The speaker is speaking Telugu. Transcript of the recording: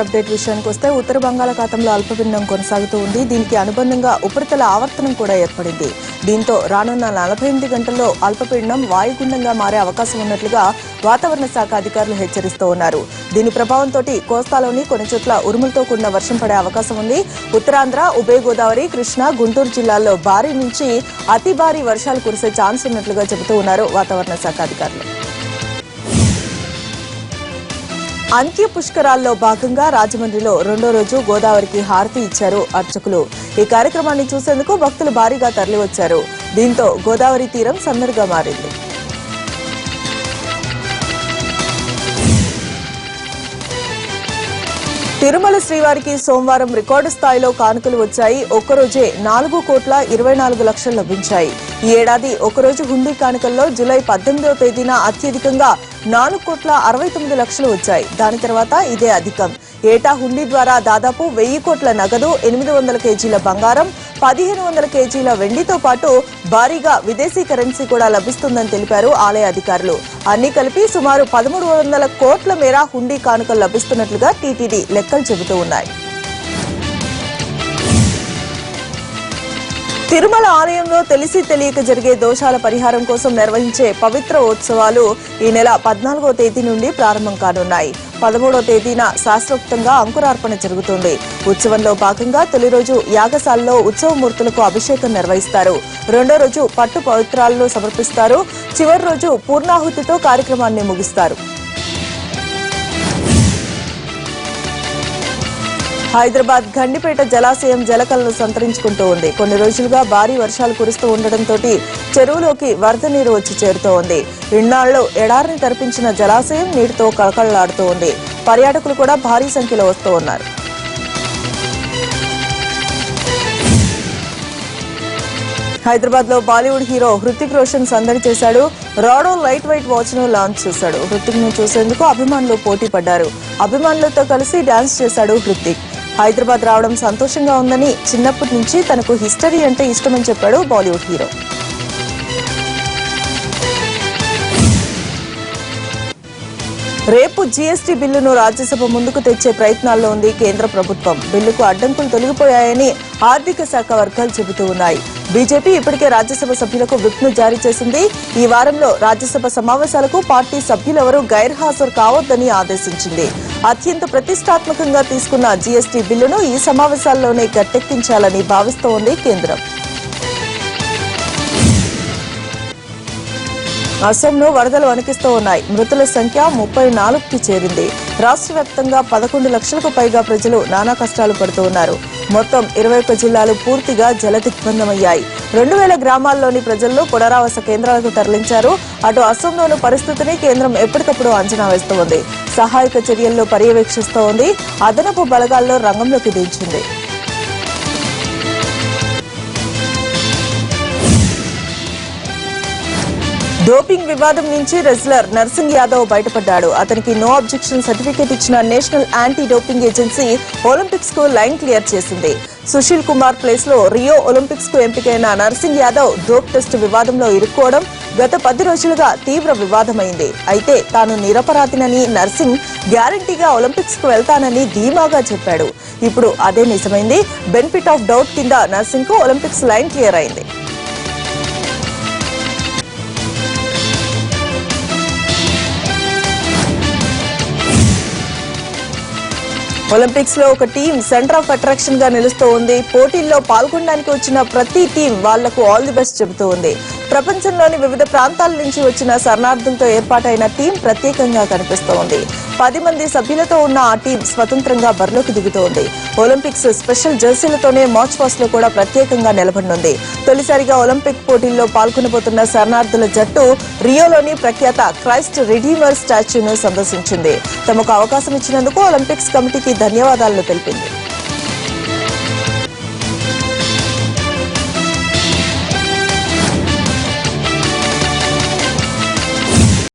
అప్డేట్ విషయానికి వస్తే ఉత్తర బంగాళాఖాతంలో అల్పపీడనం కొనసాగుతూ ఉంది. దీనికి అనుబంధంగా ఉపరితల ఆవర్తనం కూడా ఏర్పడింది. దీంతో రానున్న 48 గంటల్లో అల్పపీడనం వాయుగుండంగా మారే అవకాశం ఉన్నట్లుగా వాతావరణ శాఖ అధికారులు హెచ్చరిస్తూ ఉన్నారు. దీని ప్రభావంతో కోస్తాలోని కొన్ని చోట్ల ఉరుములతో కూడిన వర్షం పడే అవకాశం ఉంది. ఉత్తరాంధ్ర, ఉభయ గోదావరి, కృష్ణా, గుంటూరు జిల్లాల్లో భారీ నుంచి అతి భారీ వర్షాలు కురిసే ఛాన్స్ ఉన్నట్లుగా చెబుతూ ఉన్నారు వాతావరణ శాఖ అధికారులు. అంత్య పుష్కరాల్లో భాగంగా రాజమండ్రిలో రెండో రోజు గోదావరికి హారతి ఇచ్చారు అర్చకులు. ఈ కార్యక్రమాన్ని చూసేందుకు భక్తులు భారీగా తరలివచ్చారు. దీంతో గోదావరి తీరం సందడిగా మారింది. తిరుమల శ్రీవారికి సోమవారం రికార్డు స్థాయిలో కానుకలు వచ్చాయి. ఒక్కరోజే 4,24,00,000 లభించాయి. ఈ ఏడాది ఒకరోజు హుండీ కానుకల్లో జూలై 18వ తేదీన అత్యధికంగా 4,69,00,000 వచ్చాయి. దాని తర్వాత ఇదే అధికం. ఏటా హుండీ ద్వారా దాదాపు 1,000 కోట్ల నగదు, 800 కేజీల బంగారం, 1,500 కేజీల వెండితో పాటు భారీగా విదేశీ కరెన్సీ కూడా లభిస్తుందని తెలిపారు ఆలయ అధికారులు. అన్ని కలిపి సుమారు 1,300 కోట్ల మేర హుండీ కానుకలు లభిస్తున్నట్లుగా టీటీడీ లెక్కలు చెబుతూ ఉన్నాయి. తిరుమల ఆలయంలో తెలిసి తెలియక జరిగే దోషాల పరిహారం కోసం నిర్వహించే పవిత్ర ఉత్సవాలు ఈ నెల 14వ తేదీ నుండి ప్రారంభం కానున్నాయి. 13వ తేదీన శాస్త్రోక్తంగా అంకురార్పణ జరుగుతుంది. ఉత్సవంలో భాగంగా తొలి రోజు యాగశాలలో ఉత్సవమూర్తులకు అభిషేకం నిర్వహిస్తారు. రెండో రోజు పట్టు పవిత్రాలను సమర్పిస్తారు. చివరి రోజు పూర్ణాహుతితో కార్యక్రమాన్ని ముగిస్తారు. హైదరాబాద్ గండిపేట జలాశయం జలకలను సంతరించుకుంటూ ఉంది. కొన్ని రోజులుగా భారీ వర్షాలు కురుస్తూ ఉండడంతో చెరువులోకి వరద నీరు వచ్చి చేరుతూ ఉంది. ఇన్నాళ్లు ఎడారిని తరపించిన జలాశయం నీటితో కళకళలాడుతూ ఉంది. పర్యాటకులు కూడా భారీ సంఖ్యలో వస్తూ ఉన్నారు. హైదరాబాద్ లో బాలీవుడ్ హీరో హృతిక్ రోషన్ సందడి చేశాడు. రాడో లైట్ వెయిట్ వాచ్ ను లాంచ్ చేశాడు. హృతిక్ ను చూసేందుకు అభిమానులు పోటీ పడ్డారు. అభిమానులతో కలిసి డాన్స్ చేశాడు హృతిక్. హైదరాబాద్ రావడం సంతోషంగా ఉందని, చిన్నప్పటి నుంచి తనకు హిస్టరీ అంటే ఇష్టమని చెప్పాడు బాలీవుడ్ హీరో. రేపు జీఎస్టీ బిల్లును రాజ్యసభ ముందుకు తెచ్చే ప్రయత్నాల్లో ఉంది కేంద్ర ప్రభుత్వం. బిల్లుకు అడ్డంకులు తొలగిపోయాయని ఆర్థిక శాఖ వర్గాలు చెబుతూ ఉన్నాయి. బీజేపీ ఇప్పటికే రాజ్యసభ సభ్యులకు విప్ ను జారీ చేసింది. ఈ వారంలో రాజ్యసభ సమావేశాలకు పార్టీ సభ్యులెవరూ గైర్హాజరు కావద్దని ఆదేశించింది. అత్యంత ప్రతిష్టాత్మకంగా తీసుకున్న జీఎస్టీ బిల్లును ఈ సమావేశాల్లోనే గట్టెక్కించాలని భావిస్తోంది కేంద్రం. అసోంలో వరదలు వణికిస్తూ ఉన్నాయి. మృతుల సంఖ్య 34కి చేరింది. రాష్ట్ర వ్యాప్తంగా 11 లక్షలకు పైగా ప్రజలు నానా కష్టాలు పడుతూ ఉన్నారు. మొత్తం 21 జిల్లాలు పూర్తిగా జలదిగ్బంధమయ్యాయి. 2,000 గ్రామాల్లోని ప్రజలను పునరావాస కేంద్రాలకు తరలించారు. అటు అసోంలోని పరిస్థితిని కేంద్రం ఎప్పటికప్పుడు అంచనా వేస్తోంది. సహాయక చర్యల్లో పర్యవేక్షిస్తోంది. అదనపు బలగాల్లో రంగంలోకి దించింది. డోపింగ్ వివాదం నుంచి రెజ్లర్ నర్సింగ్ యాదవ్ బయటపడ్డాడు. అతనికి నో అబ్జెక్షన్ సర్టిఫికేట్ ఇచ్చిన national anti doping agency Olympics కు లైన్ క్లియర్ చేసింది. సుశీల్ కుమార్ ప్లేస్ లో రియో ఒలింపిక్స్ కు ఎంపికైన నర్సింగ్ యాదవ్ డోప్ టెస్ట్ వివాదంలో ఇరుక్కోవడం గత 10 రోజులుగా తీవ్ర వివాదమైంది. అయితే తాను నిరపరాధినని, నర్సింగ్ గ్యారంటీగా ఒలింపిక్స్ కు వెళ్తానని ధీమాగా చెప్పాడు. ఇప్పుడు అదే నిజమైంది. బెనిఫిట్ ఆఫ్ డౌట్ కింద నర్సింగ్ కు ఒలింపిక్స్ లైన్ క్లియర్ అయింది. ఒలింపిక్స్ లో ఒక టీం సెంటర్ ఆఫ్ అట్రాక్షన్ గా నిలుస్తూ ఉంది. పోటీల్లో పాల్గొనడానికి వచ్చిన ప్రతి టీం వాళ్లకు ఆల్ ది బెస్ట్ చెబుతూ ఉంది. ప్రపంచంలోని వివిధ ప్రాంతాల నుంచి వచ్చిన శరణార్థులతో ఏర్పాటైన టీం ప్రత్యేకంగా కనిపిస్తోంది. 10 మంది సభ్యులతో ఉన్న ఆ టీం స్వతంత్రంగా బరిలోకి దిగుతోంది. ఒలింపిక్స్ స్పెషల్ జెర్సీలతోనే మార్చ్ పాస్ట్ లో కూడా ప్రత్యేకంగా నిలబడనుంది. తొలిసారిగా ఒలింపిక్ పోటీల్లో పాల్గొనబోతున్న శరణార్థుల జట్టు రియోలోని ప్రఖ్యాత క్రైస్ట్ రిడీమర్ స్టాచ్యూను సందర్శించింది. తమకు అవకాశం ఇచ్చినందుకు ఒలింపిక్స్ కమిటీకి ధన్యవాదాలను తెలిపింది.